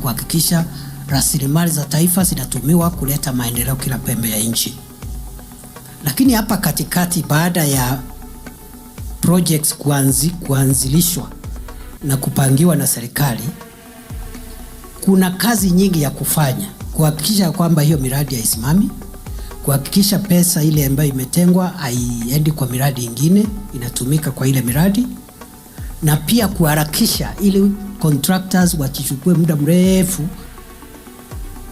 kuhakikisha rasilimali za taifa zinatumiwa kuleta maendeleo kila pembe ya nchi. Lakini hapa katikati, baada ya projects kuanzilishwa na kupangiwa na serikali, kuna kazi nyingi ya kufanya kuhakikisha kwamba hiyo miradi haisimami, kuhakikisha pesa ile ambayo imetengwa haiendi kwa miradi ingine, inatumika kwa ile miradi, na pia kuharakisha ili contractors wasichukue muda mrefu,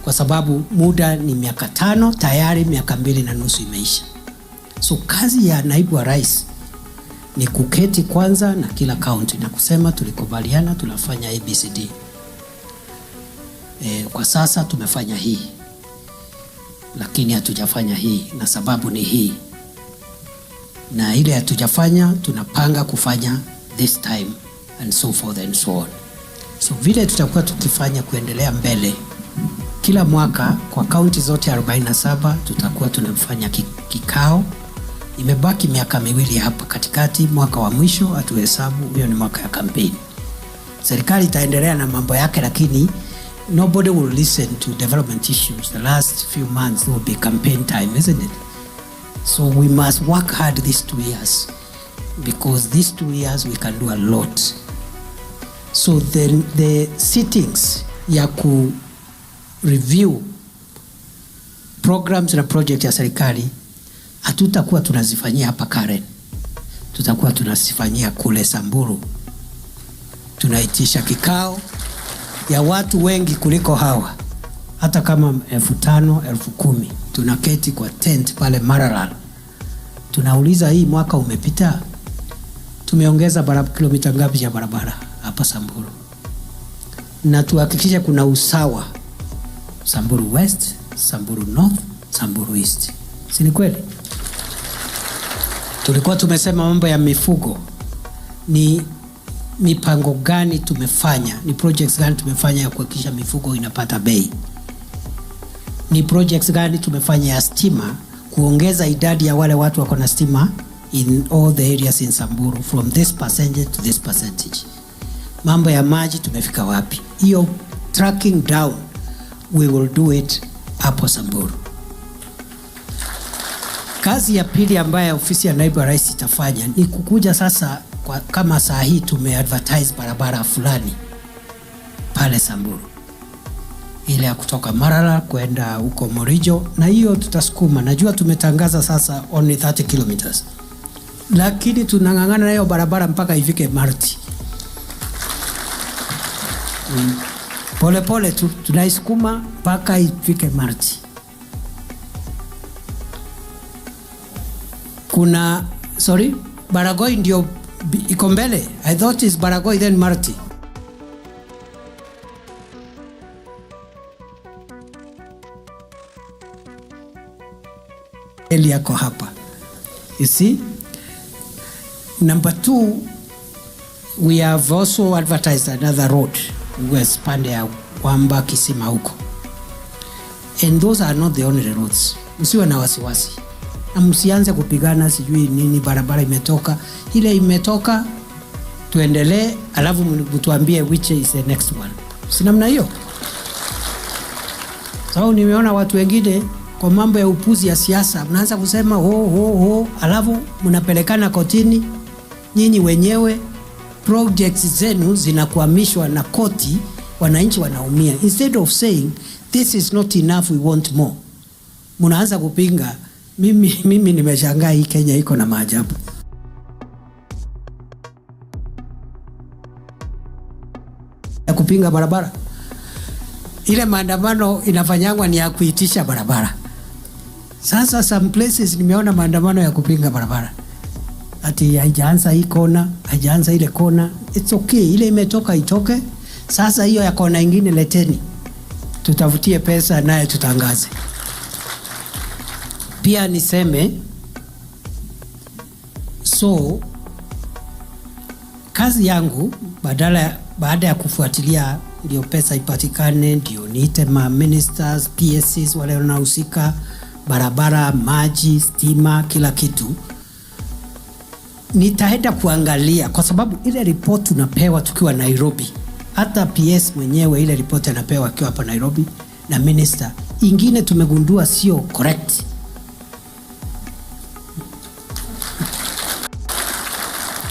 kwa sababu muda ni miaka 5, tayari miaka 2.5 imeisha. So kazi ya naibu wa rais ni kuketi kwanza na kila county na kusema tulikubaliana tunafanya ABCD. Kwa sasa tumefanya hii, lakini hatujafanya hii na sababu ni hii, na ile hatujafanya tunapanga kufanya this time, and so forth and so on. So vile tutakuwa tukifanya kuendelea mbele, kila mwaka kwa kaunti zote 47 tutakuwa tunafanya kikao. Imebaki miaka 2 hapa katikati, mwaka wa mwisho hatuhesabu, hiyo ni mwaka ya kampeni. Serikali itaendelea na mambo yake, lakini nobody will listen to development issues. The last few months will be campaign time, isn't it? So we must work hard these 2 years, because these 2 years we can do a lot. So the sittings ya ku review programs na project ya serikali hatutakuwa tunazifanyia hapa Karen, tutakuwa tunazifanyia kule Samburu. Tunaitisha kikao ya watu wengi kuliko hawa, hata kama 5,000, 10,000, tunaketi kwa tent pale Maralal. Tunauliza, hii mwaka umepita tumeongeza kilomita ngapi ya barabara hapa Samburu, na tuhakikisha kuna usawa, Samburu West, Samburu North, Samburu East. Si ni kweli? Tulikuwa tumesema mambo ya mifugo, ni mipango gani tumefanya, ni projects gani tumefanya ya kuhakikisha mifugo inapata bei, ni projects gani tumefanya ya stima, kuongeza idadi ya wale watu wako na stima in all the areas in Samburu from this percentage to this percentage. Mambo ya maji tumefika wapi? Hiyo tracking down, we will do it hapo Samburu. Kazi ya pili ambayo ofisi ya naibu wa rais itafanya ni kukuja sasa, kama saa hii tumeadvertise barabara fulani pale Samburu, ile ya kutoka Marala kwenda huko Morijo, na hiyo tutasukuma. Najua tumetangaza sasa only 30 kilometers, lakini tunangangana na hiyo barabara mpaka ifike Marti. Pole pole tunaisukuma mpaka ifike Marti. Kuna Baragoi ndio iko mbele. I thought it's Baragoi then Marti. Eli yako hapa. You see? Number 2, we have also advertised another road west pande ya Wamba Kisima huko. And those are not the only roads. Msiwe na wasiwasi. Na msianze kupigana sijui nini, barabara imetoka. Ile imetoka, tuendelee, alafu mtuambie which is the next one. Si namna hiyo. So nimeona watu wengine kwa mambo ya upuzi ya siasa mnaanza kusema ho, alafu mnapelekana kotini. Nyinyi wenyewe projects zenu zinakwamishwa na koti, wananchi wanaumia. Instead of saying this is not enough, we want more, mnaanza kupinga. Mimi nimeshangaa hii Kenya iko na maajabu. Ya kupinga barabara, ile maandamano inafanyangwa ni ya kuitisha barabara. Sasa some places nimeona maandamano ya kupinga barabara, ati haijaanza hii kona, haijaanza ile kona. It's okay, ile imetoka itoke. Sasa hiyo ya kona ingine leteni, tutafutie pesa naye tutangaze. Pia niseme, so kazi yangu baada ya kufuatilia ndio pesa ipatikane, ndio niite ma ministers, PSCs wale wanahusika, barabara, maji, stima, kila kitu. Nitaenda kuangalia, kwa sababu ile report tunapewa tukiwa Nairobi hata PS mwenyewe ile ripoti anapewa akiwa hapa Nairobi na minister, ingine tumegundua sio correct.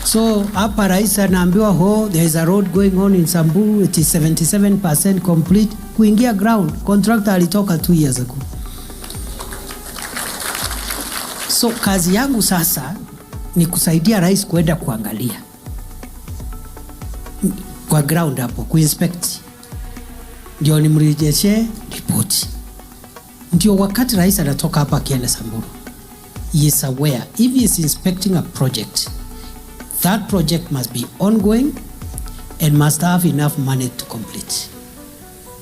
So hapa rais anaambiwa there is a road going on in Samburu, it is 77% complete. Kuingia ground, contractor alitoka 2 years ago. So kazi yangu sasa ni kusaidia rais kwenda kuangalia kwa ground hapo, kuinspect, ndio nimrejeshe ripoti. Ndio wakati rais anatoka hapa akienda Samburu, he is aware if he is inspecting a project, that project must be ongoing and must have enough money to complete.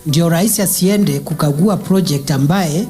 Ndio rais asiende kukagua project ambaye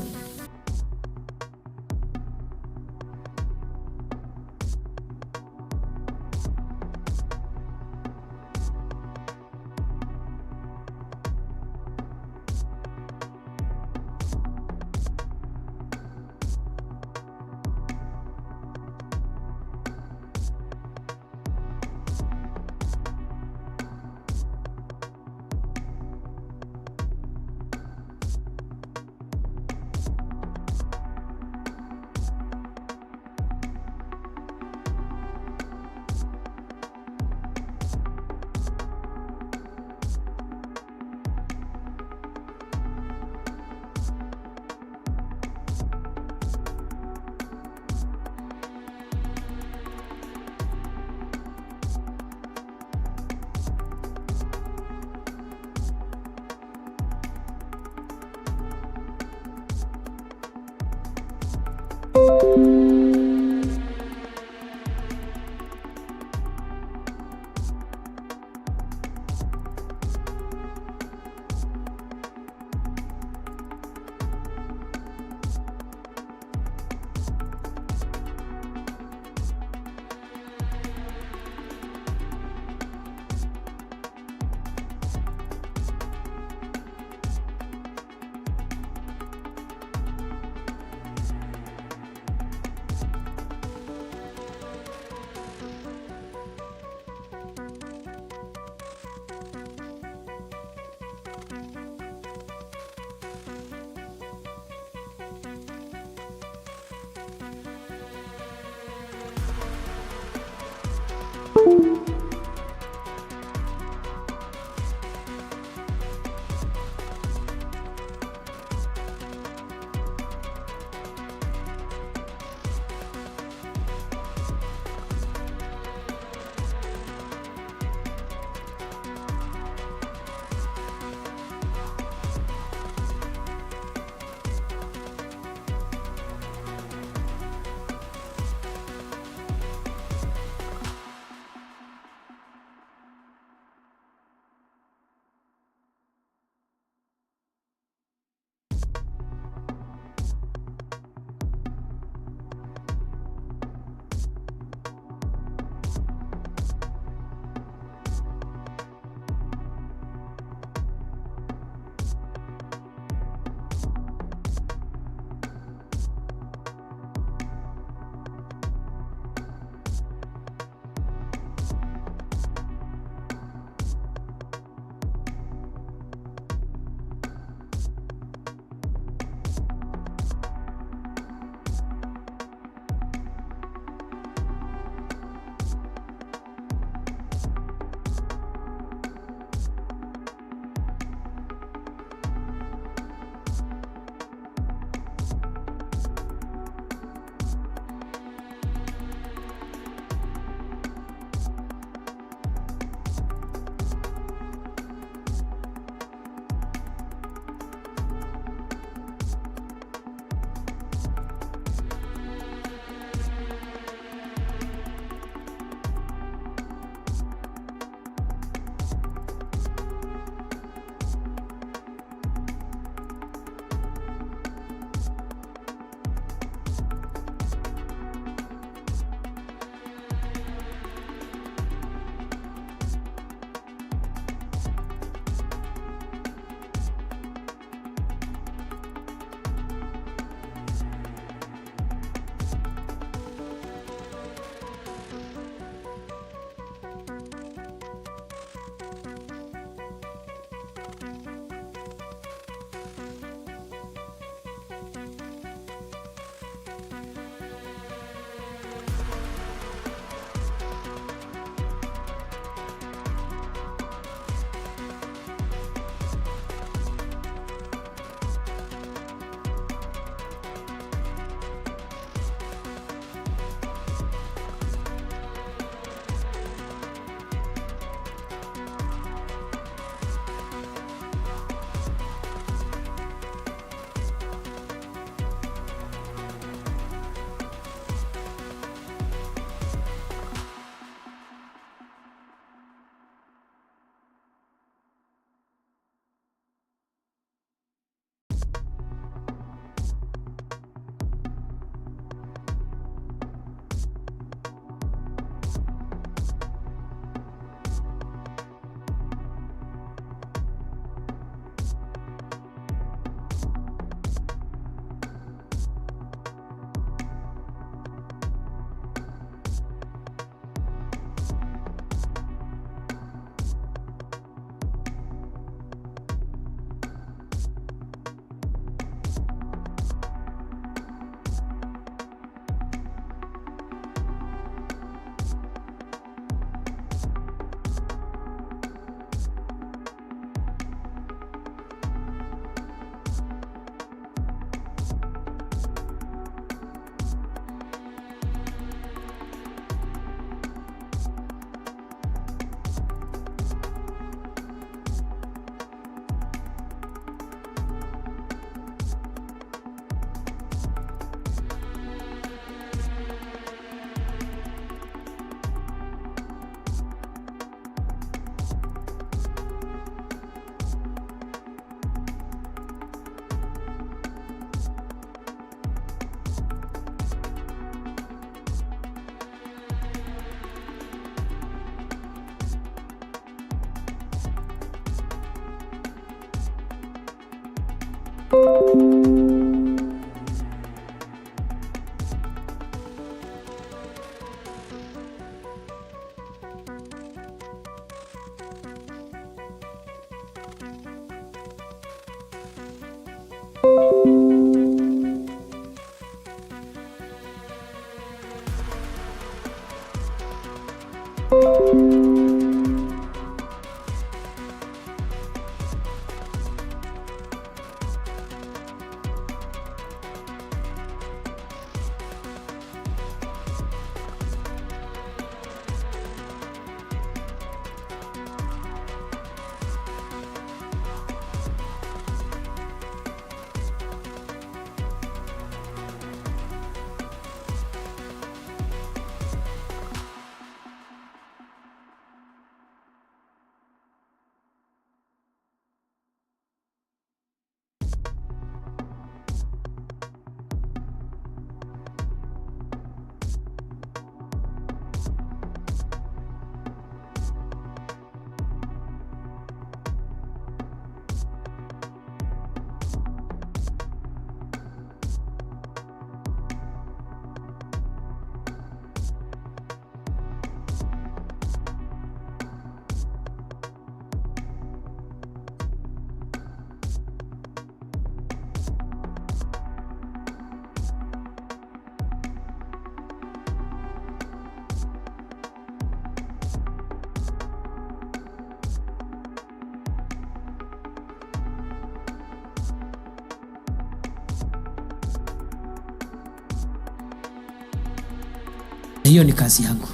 Hiyo ni kazi yangu.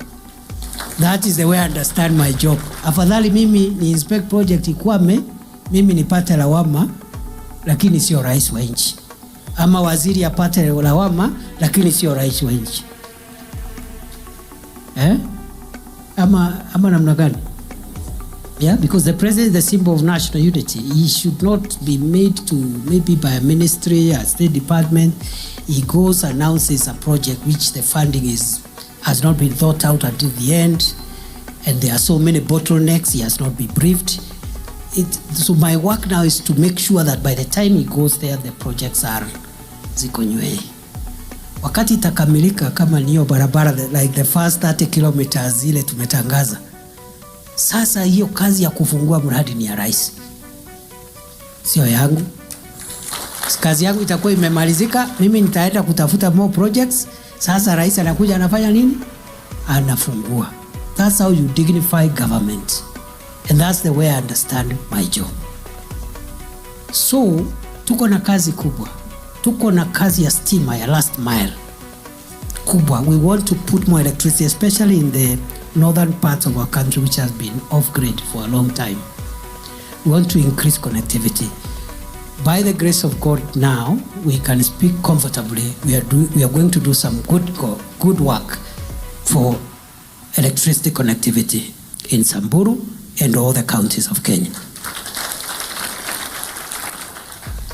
That is the way I understand my job. Afadhali mimi ni inspect project ikwame, mimi nipate lawama, lakini sio rais wa nchi. Ama waziri apate lawama, lakini sio rais wa nchi. Ama namna gani? Yeah, because the president is the symbol of national unity. He should not be made to, maybe by a ministry, a state department. He goes, announces a project which the funding has not been thought out until the end, and there are so many bottlenecks. He has not been briefed. So my work now is to make sure that by the time he goes there, the projects are ziko nywee. Wakati itakamilika kama niyo barabara, like the first 30 kilometers ile tumetangaza, sasa hiyo kazi ya kufungua mradi ni ya rais, sio yangu. Kazi yangu itakuwa imemalizika, mimi nitaenda kutafuta more projects. Sasa rais anakuja anafanya nini? Anafungua. That's how you dignify government. And that's the way I understand my job. So, tuko na kazi kubwa. Tuko na kazi ya stima ya last mile kubwa. We want to put more electricity, especially in the northern parts of our country which has been off grid for a long time. We want to increase connectivity. By the grace of God now, we can speak comfortably. We are going to do some good work for electricity connectivity in Samburu and all the counties of Kenya.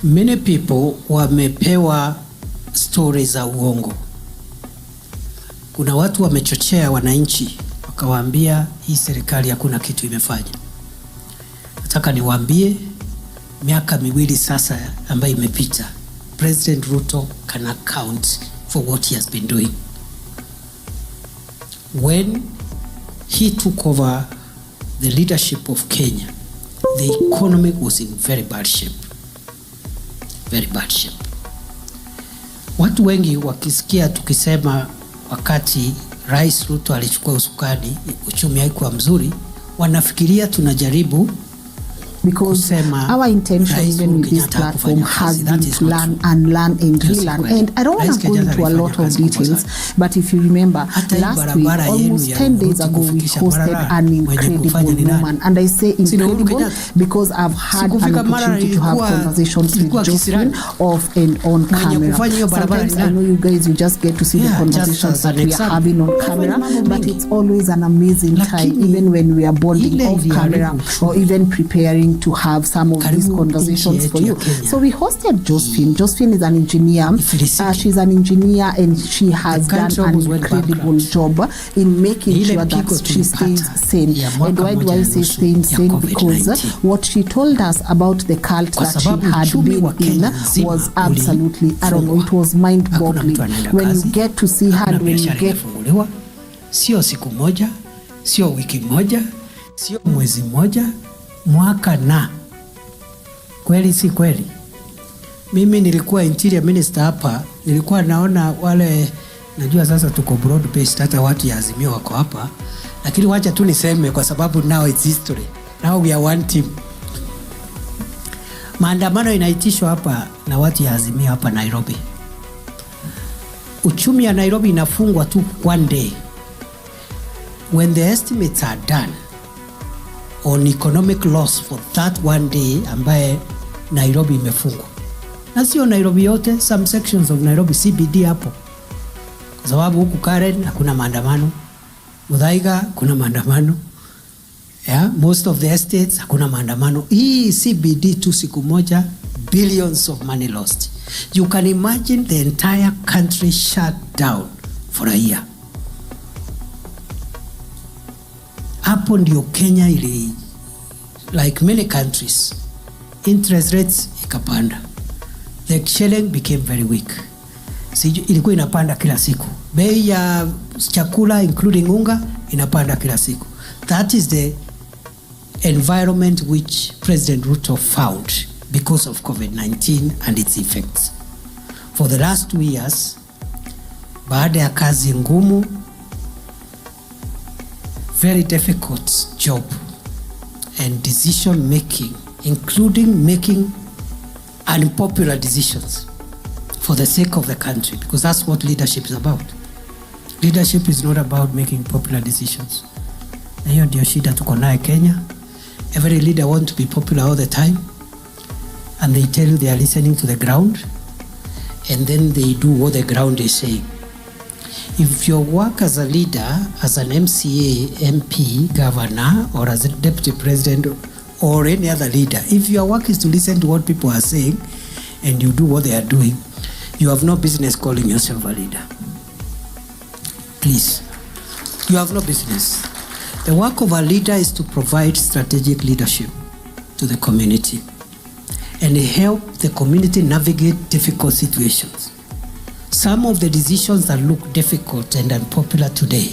Many people wamepewa stories za uongo. Kuna watu wamechochea wananchi, wakawaambia hii serikali hakuna kitu imefanya. Nataka niwaambie, miaka miwili sasa ambayo imepita, President Ruto can account for what he has been doing. When he took over the leadership of Kenya, the economy was in very bad shape. Very bad shape. Watu wengi wakisikia tukisema wakati Rais Ruto alichukua usukani uchumi haikuwa mzuri, wanafikiria tunajaribu, because our intention even with this platform has been to learn and relearn. And I don't want to go into a lot of details, but if you remember, last week, almost 10 days ago, we hosted an incredible woman. And I say incredible because I've had an opportunity to have conversations with Jocelyn off and on camera. Sometimes I know you guys, you just get to see the conversations that we are having on camera, but it's always an amazing time, even when we are bonding off camera or even preparing going to have some of these conversations for you. So we hosted Josephine. Josephine is an engineer. She's an engineer and she has done an incredible job in making sure that she stays sane. And why do I say staying sane? Because what she told us about the cult that she had been in was absolutely, I don't know, it was mind-boggling. When you get to see her, when you get... Sio siku moja, sio wiki moja, sio mwezi moja, mwaka na. Kweli si kweli? Mimi nilikuwa interior minister hapa, nilikuwa naona wale, najua sasa tuko broad based, hata watu ya Azimio wako hapa, lakini wacha tu niseme kwa sababu now it's history. Now we are one team. Maandamano inaitishwa hapa na watu ya Azimio hapa Nairobi. Uchumi ya Nairobi inafungwa tu one day. When the estimates are done on economic loss for that one day ambaye Nairobi imefungwa. Na sio Nairobi yote, some sections of Nairobi CBD hapo. Kwa sababu huku Karen hakuna maandamano. Muthaiga kuna maandamano. Yeah, most of the estates hakuna maandamano. Hii CBD tu siku moja, billions of money lost. You can imagine the entire country shut down for a year. Hapo ndio Kenya ili, like many countries, interest rates ikapanda. The shilling became very weak. Ilikuwa inapanda kila siku. Bei ya chakula including unga inapanda kila siku. That is the environment which President Ruto found because of COVID-19 and its effects. For the last 2 years, baada ya kazi ngumu, very difficult job and decision making, including making unpopular decisions for the sake of the country, because that's what leadership is about. Leadership is not about making popular decisions. Na hiyo ndio shida tuko nayo Kenya. Every leader wants to be popular all the time, and they tell you they are listening to the ground, and then they do what the ground is saying. If your work as a leader, as an MCA, MP, governor, or as a deputy president, or any other leader, if your work is to listen to what people are saying, and you do what they are doing, you have no business calling yourself a leader. Please, you have no business. The work of a leader is to provide strategic leadership to the community and help the community navigate difficult situations. Some of the decisions that look difficult and unpopular today,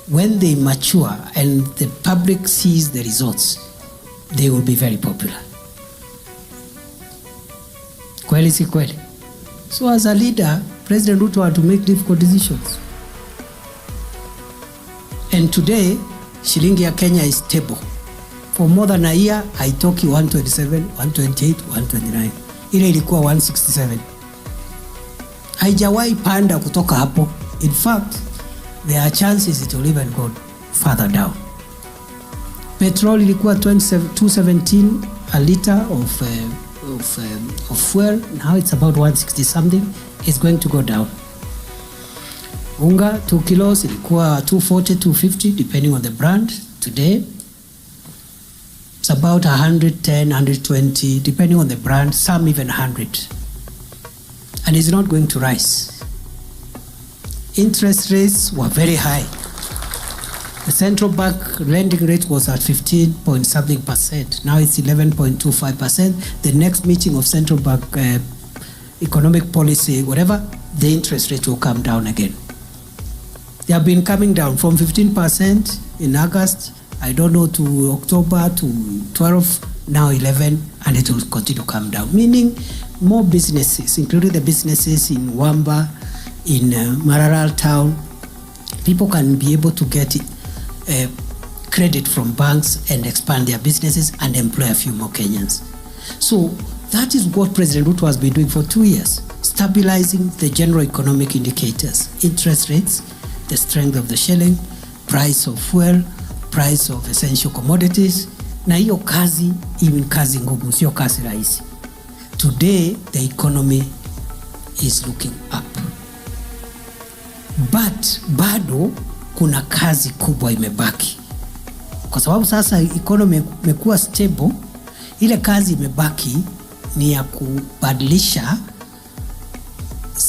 when they mature and the public sees the results, they will be very popular. Kweli si kweli? So as a leader, President Ruto had to make difficult decisions. And today, shilingi ya Kenya is stable. For more than a year, haitoki 127, 128, 129. Ile ilikuwa 167. Haijawahi panda kutoka hapo. In fact, there are chances it will even go further down. Petrol ilikuwa 217 a liter of fuel. Now it's about 160 something. It's going to go down. Unga 2 kilos ilikuwa 240, 250 depending on the brand. Today it's about 110, 120 depending on the brand, some even 100. And it's not going to rise. Interest rates were very high. The central bank lending rate was at 15.something%. Now it's 11.25%. The next meeting of central bank economic policy, whatever, the interest rate will come down again. They have been coming down from 15% in August, I don't know, to October, to 12, now 11, and it will continue to come down. Meaning more businesses, including the businesses in Wamba, in Maralal town, people can be able to get credit from banks and expand their businesses and employ a few more Kenyans. So that is what President Ruto has been doing for 2 years, stabilizing the general economic indicators, interest rates, the strength of the shilling, price of fuel, price of essential commodities. Na hiyo kazi, even kazi ngumu, sio kazi rahisi. Today, the economy is looking up. But bado kuna kazi kubwa imebaki. Kwa sababu sasa economy imekuwa stable, Ile kazi imebaki ni ya kubadilisha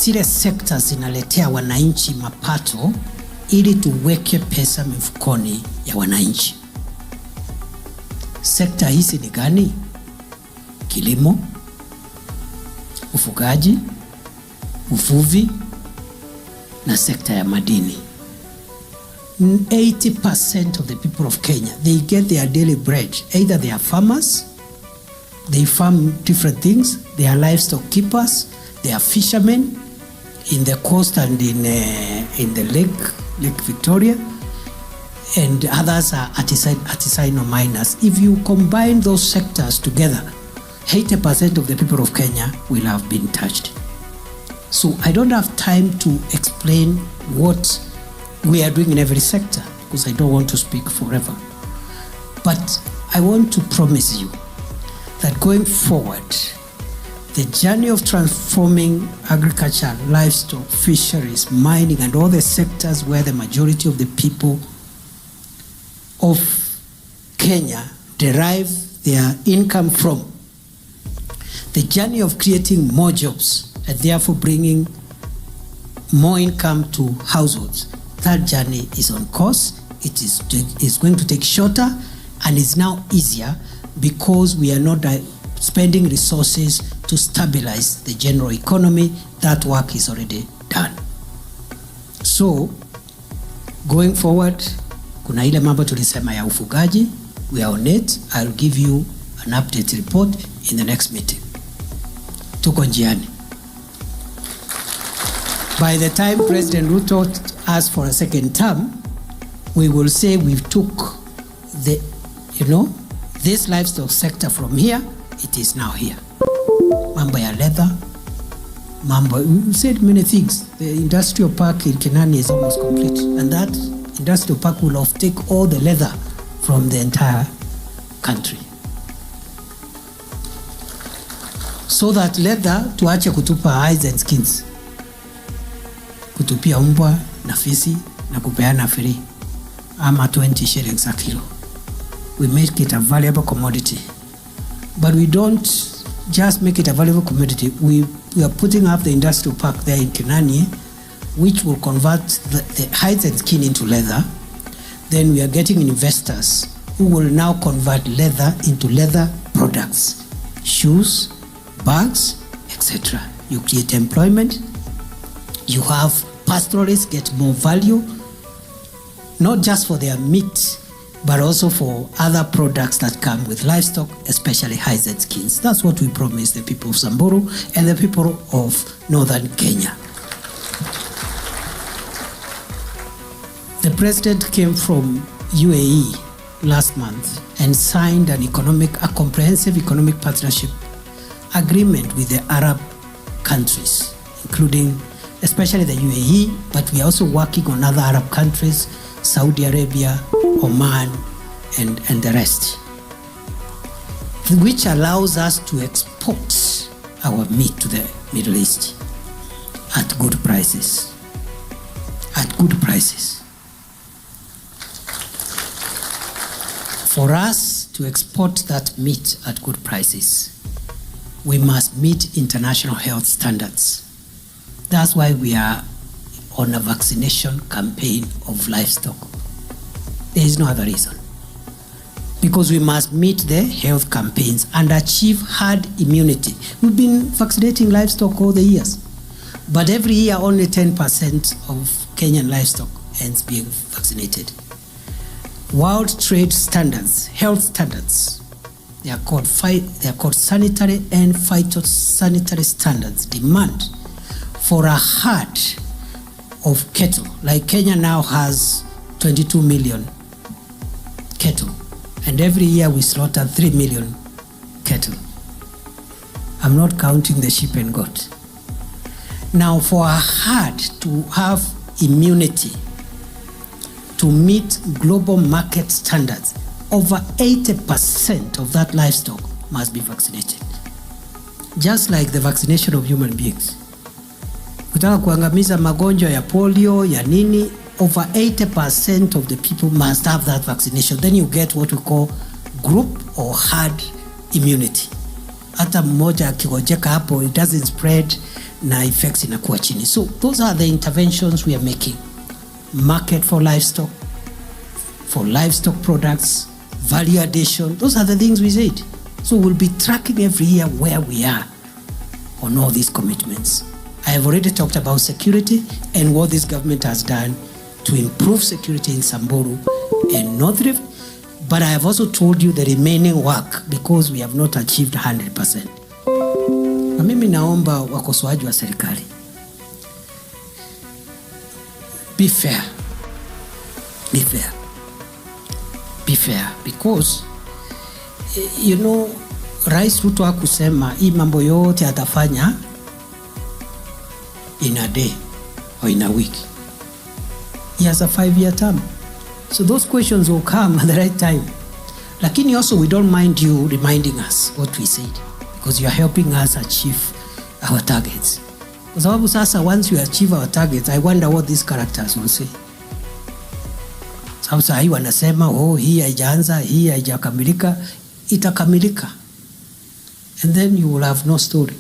zile sekta zinaletea wananchi mapato ili tuweke pesa mifukoni ya wananchi. Sekta hizi ni gani? Kilimo, ufugaji, uvuvi na sekta ya madini. 80% of the people of Kenya, they get their daily bread. Either they are farmers, they farm different things, they are livestock keepers, they are fishermen in the coast and in the Lake Victoria, and others are artisanal miners. If you combine those sectors together, 80% of the people of Kenya will have been touched. So I don't have time to explain what we are doing in every sector because I don't want to speak forever. But I want to promise you that going forward, the journey of transforming agriculture, livestock, fisheries, mining, and all the sectors where the majority of the people of Kenya derive their income from, the journey of creating more jobs and therefore bringing more income to households, that journey is on course. It is going to take shorter and is now easier because we are not spending resources to stabilize the general economy. That work is already done. So going forward, kuna ile mambo tulisema ya ufugaji, we are on it. I'll give you an update report in the next meeting. Tuko njiani. By the time President Ruto asks for a second term, we will say we've took this livestock sector from here, it is now here. Mambo ya leather, we said many things. The industrial park in Kinani is almost complete, and that industrial park will take all the leather from the entire country. So that leather tuache kutupa hides and skins, kutupia umbwa na fisi na kupeana free ama 20 shillings a kilo. We make it a valuable commodity, but we don't just make it a valuable commodity. We are putting up the industrial park there in Kinani, which will convert the hides and skin into leather. Then we are getting investors who will now convert leather into leather products, shoes, bags, etc. You create employment. You have pastoralists get more value, not just for their meat, but also for other products that come with livestock, especially hides and skins. That's what we promise the people of Samburu and the people of northern Kenya. The president came from UAE last month and signed a comprehensive economic partnership agreement with the Arab countries, including especially the UAE, but we are also working on other Arab countries, Saudi Arabia, Oman, and the rest, which allows us to export our meat to the Middle East at good prices. At good prices. For us to export that meat at good prices, we must meet international health standards. That's why we are on a vaccination campaign of livestock. There is no other reason. Because we must meet the health campaigns and achieve herd immunity. We've been vaccinating livestock all the years, but every year only 10% of Kenyan livestock ends being vaccinated. World trade standards, health standards, they are called sanitary and phytosanitary standards, demand for a herd of cattle. Like Kenya now has 22 million cattle, and every year we slaughter 3 million cattle. I'm not counting the sheep and goat. Now, for a herd to have immunity, to meet global market standards, over 80% of that livestock must be vaccinated. Just like the vaccination of human beings. Kutaka kuangamiza magonjwa ya polio, ya nini, over 80% of the people must have that vaccination. Then you get what we call group or herd immunity. Hata mmoja akigojeka hapo, it doesn't spread na effects inakuwa chini. So those are the interventions we are making. Market for livestock products, value addition, those are the things we said. So we'll be tracking every year where we are on all these commitments. I have already talked about security and what this government has done to improve security in Samburu and North Rift, but I have also told you the remaining work because we have not achieved 100%. Na mimi naomba wakosoaji wa serikali, be fair because you know Rais Ruto hakusema hii mambo yote atafanya in a day or in a week. He has a 5-year term. So those questions will come at the right time. Lakini also we don't mind you reminding us what we said because you are helping us achieve our targets. Kwa sababu sasa once we achieve our targets, I wonder what these characters will say. Sasa hii wanasema hii haijaanza, hii haijakamilika, itakamilika. And then you will have no story.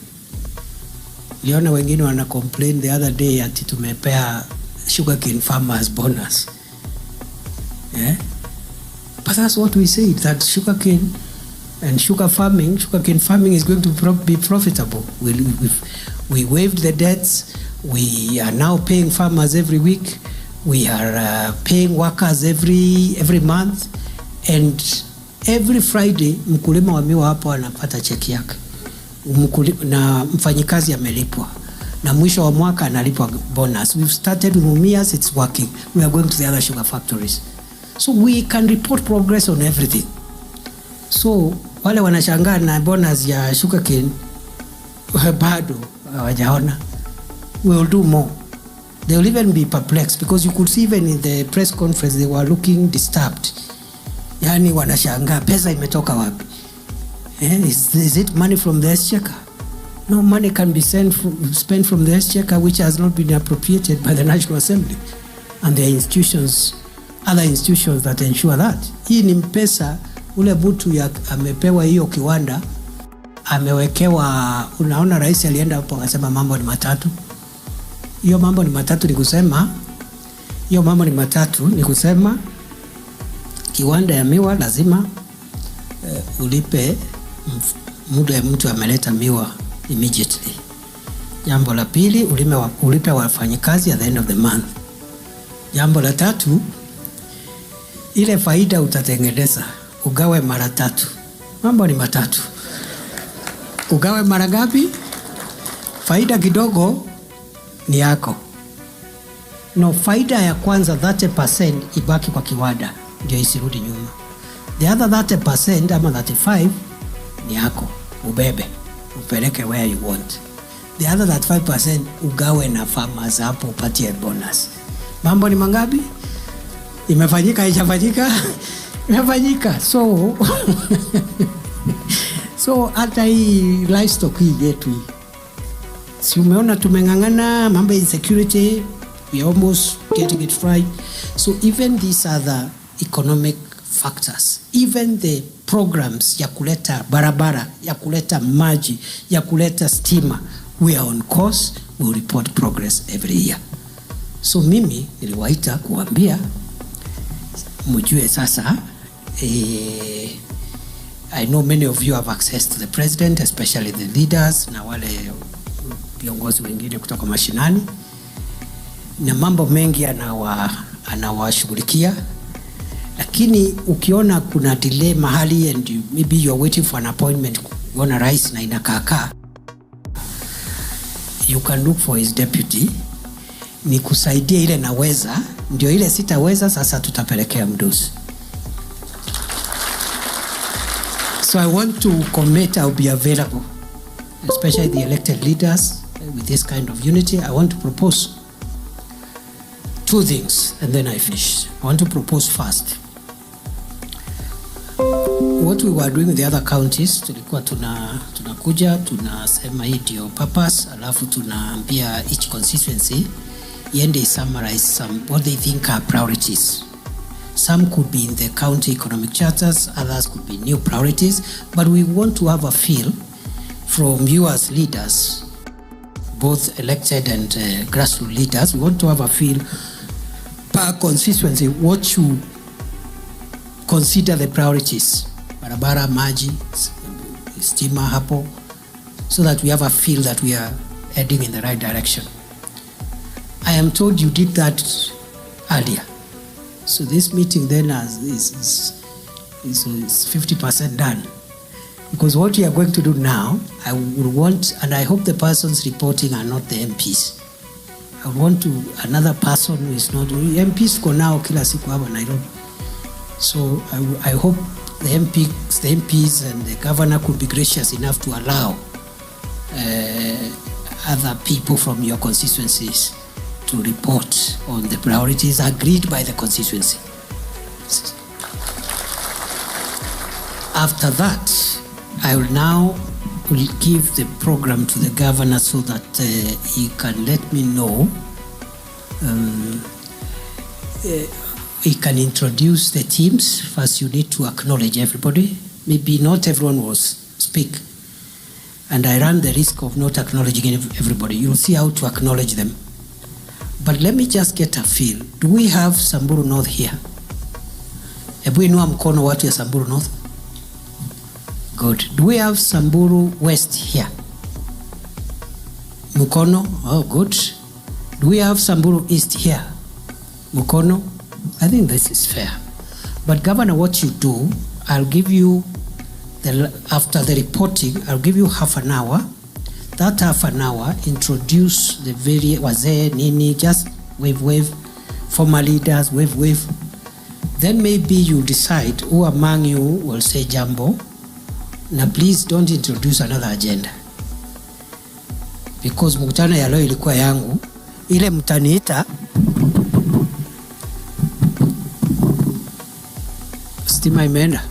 Liona wengine wana complain the other day ati tumepea sugarcane farmers bonus. Yeah? But that's what we say, that sugarcane and sugarcane farming is going to be profitable. We waived the debts. We are now paying farmers every week. We are paying workers every month, and every Friday mkulima wa miwa hapo anapata cheki yake. Na mfanyikazi amelipwa. Na mwisho wa mwaka analipwa bonus. We've started with Mumias, it's working. We are going to the other sugar factories. So we can report progress on everything. So wale wanashangaa na bonus ya sugarcane bado hawajaona. We will do more. They will even be perplexed because you could see even in the press conference they were looking disturbed. Yani wanashangaa pesa imetoka wapi? Is it money from the exchequer? No money can be spent from the exchequer which has not been appropriated by the National Assembly and the other institutions that ensure that. Hii ni M-PESA, ule mtu amepewa hiyo kiwanda, amewekewa. Unaona rais alienda hapo akasema mambo ni matatu. Hiyo mambo ni matatu ni kusema kiwanda ya miwa lazima ulipe muda mtu ameleta miwa immediately. Jambo la pili, ulipe wafanyikazi at the end of the month. Jambo la tatu, ile faida utatengeneza ugawe mara 3. Mambo ni matatu. Ugawe mara ngapi? Faida kidogo ni yako. No, faida ya kwanza 30% ibaki kwa kiwanda ndio isirudi nyuma. The other 30% ama 35 ni yako, ubebe, upeleke where you want. The other 35% ugawe na farmers hapo upatie bonus. Mambo ni mangapi? Imefanyika, haijafanyika? Imefanyika. So hata hii livestock hii yetu hii. Si umeona tumengangana mambo ya insecurity, we are almost getting it right. So even these other economic factors, even the programs ya kuleta barabara, ya kuleta maji, ya kuleta stima, we are on course. We report progress every year. So mimi niliwaita kuambia mjue sasa. I know many of you have access to the president, especially the leaders na wale viongozi wengine kutoka mashinani, na mambo mengi anawashughulikia. Lakini ukiona kuna delay mahali and maybe you are waiting for an appointment kuona rais na inakaa, you can look for his deputy. Ni kusaidia ile naweza, ndio ile sitaweza sasa tutapelekea mdosi. So I want to commit, I'll be available, especially the elected leaders with this kind of unity. I want to propose 2 things and then I finish. I want to propose first. What we were doing with the other counties, tulikuwa tunakuja tunasema hii ndio purpose, alafu tunaambia each constituency iende summarize what they think are priorities. Some could be in the county economic charters, others could be new priorities, but we want to have a feel from you as leaders, both elected and grassroots leaders. We want to have a feel per constituency what you consider the priorities. Barabara, maji, stima hapo, so that we have a feel that we are heading in the right direction. I am told you did that earlier. So this meeting then is 50% done. Because what we are going to do now, I would want, and I hope the persons reporting are not the MPs. I would want another person who is not, MPs ko nao kila siku hapa Nairobi. So I hope the MPs and the governor could be gracious enough to allow other people from your constituencies to report on the priorities agreed by the constituency. After that, I will now give the program to the governor so that he can let me know. He can introduce the teams. First, you need to acknowledge everybody. Maybe not everyone will speak. And I run the risk of not acknowledging everybody. You'll see how to acknowledge them. But let me just get a feel. Do we have Samburu North here? Hebu inua mkono watu ya Samburu North. Good. Do we have Samburu West here? Mukono? Oh, good. Do we have Samburu East here? Mukono? I think this is fair. But Governor, what you do, I'll give you, after the reporting, I'll give you half an hour. That half an hour, introduce the wazee, nini, just wave, former leaders, wave. Then maybe you decide who among you will say jambo. Now please don't introduce another agenda. Because mkutano ya leo ilikuwa yangu, ile mtaniita, stima imeenda.